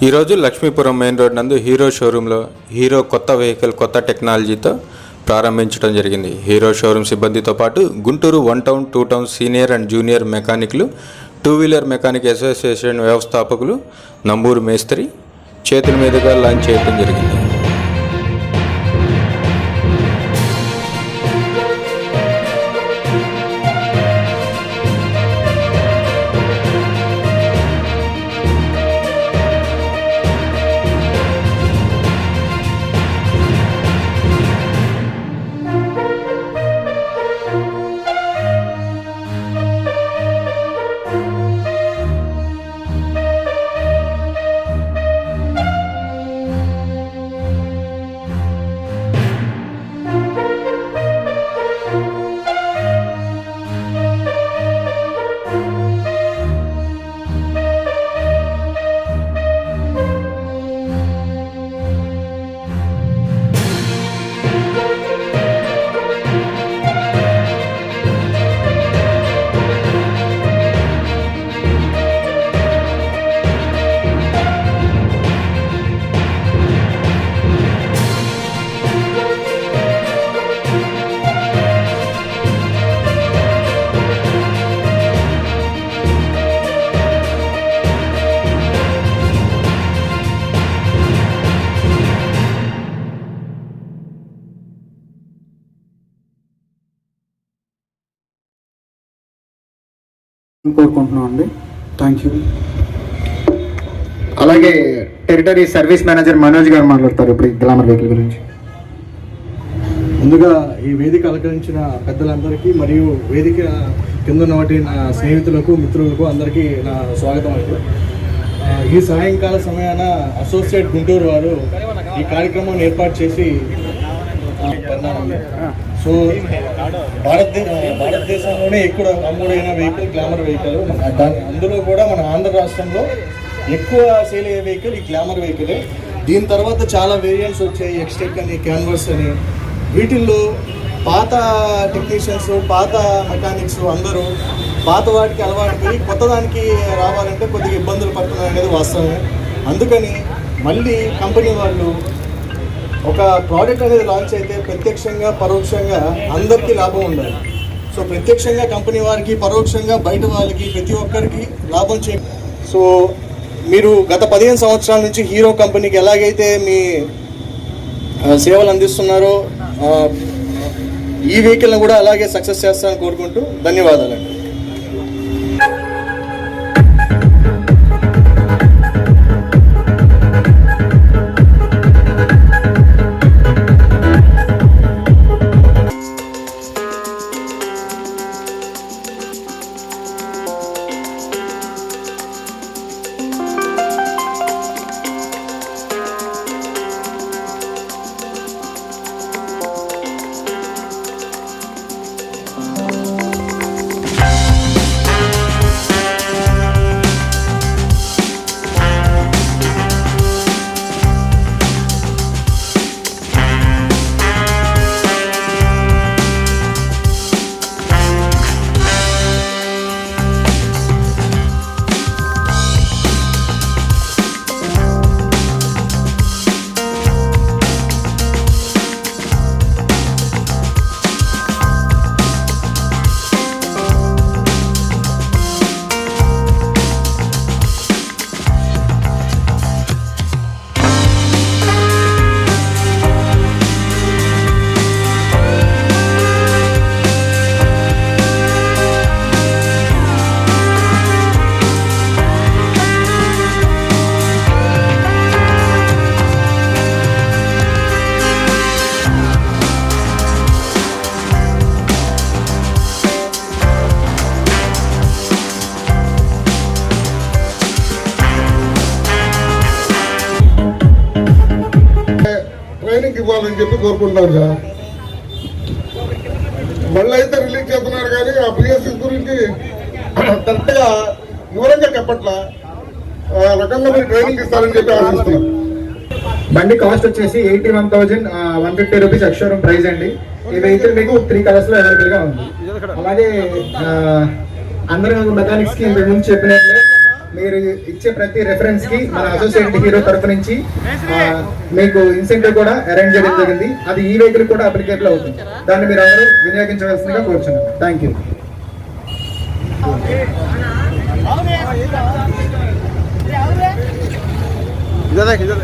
ఈరోజు Lakshmipuram main road నందు హీరో షోరూంలో హీరో కొత్త వెహికల్ కొత్త టెక్నాలజీతో ప్రారంభించడం జరిగింది. హీరో షోరూమ్ సిబ్బందితో పాటు Guntur 1 town 2 town senior and junior మెకానిక్లు, 2 వీలర్ మెకానిక్ అసోసియేషన్ వ్యవస్థాపకులు నంబూరు మేస్త్రి చేతుల మీదుగా లాంచ్ చేయడం జరిగింది. కోరుకుంటున్నాం అండి. Thank you. అలాగే టెరిటరీ సర్వీస్ మేనేజర్ మనోజ్ గారు మాట్లాడతారు ఇప్పుడు గ్లామర్ వెహికల్ గురించి. ముందుగా ఈ వేదిక అలంకరించిన పెద్దలందరికీ మరియు వేదిక కింద ఉన్నవాటి నా స్నేహితులకు మిత్రులకు అందరికీ నా స్వాగతం అండి. ఈ సాయంకాల సమయాన అసోసియేట్ గుంటూరు వారు ఈ కార్యక్రమాన్ని ఏర్పాటు చేసి సో భారతదేశంలోనే ఎక్కువ అమ్ముడైన వెహికల్ గ్లామర్ వెహికల్. అందులో కూడా మన ఆంధ్ర రాష్ట్రంలో ఎక్కువ సేల్ అయ్యే వెహికల్ ఈ గ్లామర్ వెహికలే. దీని తర్వాత చాలా వేరియంట్స్ వచ్చాయి, ఎక్స్టెక్ అని, క్యాన్వర్స్ అని. వీటిల్లో పాత టెక్నీషియన్స్, పాత మెకానిక్స్ అందరూ పాత వాటికి అలవాటు పోయి కొత్త దానికి రావాలంటే కొద్దిగా ఇబ్బందులు పడుతున్నారు అనేది వాస్తవమే. అందుకని మళ్ళీ కంపెనీ వాళ్ళు ఒక ప్రోడక్ట్ అనేది లాంచ్ అయితే ప్రత్యక్షంగా పరోక్షంగా అందరికీ లాభం ఉండాలి. సో ప్రత్యక్షంగా కంపెనీ వారికి, పరోక్షంగా బయట వాళ్ళకి, ప్రతి ఒక్కరికి లాభం సో మీరు గత 15 సంవత్సరాల నుంచి హీరో కంపెనీకి ఎలాగైతే మీ సేవలు అందిస్తున్నారో ఈ వెహికల్ని కూడా అలాగే సక్సెస్ చేస్తారని కోరుకుంటూ ధన్యవాదాలండి. ఇవ్వాలని చెప్పి కోరుకుంటున్నాను సార్. మళ్ళీ అయితే రిలీజ్ చేస్తున్నారు కానీ ఆ పిఎస్సి గురించి కరెక్ట్గా వివరంగా చెప్పట్లా, రకంగా మీరు ట్రైనింగ్ ఇస్తారని చెప్పి ఆశిస్తున్నాం. బండి కాస్ట్ వచ్చేసి 81,150 రూపీస్ ఎక్స్షోరూమ్ ప్రైస్ అండి. ఈ వెహికల్ మీకు 3 కలర్స్ లో అవైలబుల్ గా ఉంది. అలాగే అందరూ మెకానిక్స్ కి ఇంతకు ముందు చెప్పినట్లే మీరు ఇచ్చే ప్రతి రెఫరెన్స్ కి మన అసోసియేట్ హీరో తరఫు నుంచి మీకు ఇన్సెంటివ్ కూడా అరేంజ్ చేయడం జరిగింది. అది ఈ వెహికల్ కూడా అప్లికేబుల్ అవుతుంది. దాన్ని మీరు అందరూ వినియోగించవలసిందిగా కోరుచున్నాను. Thank you. इधर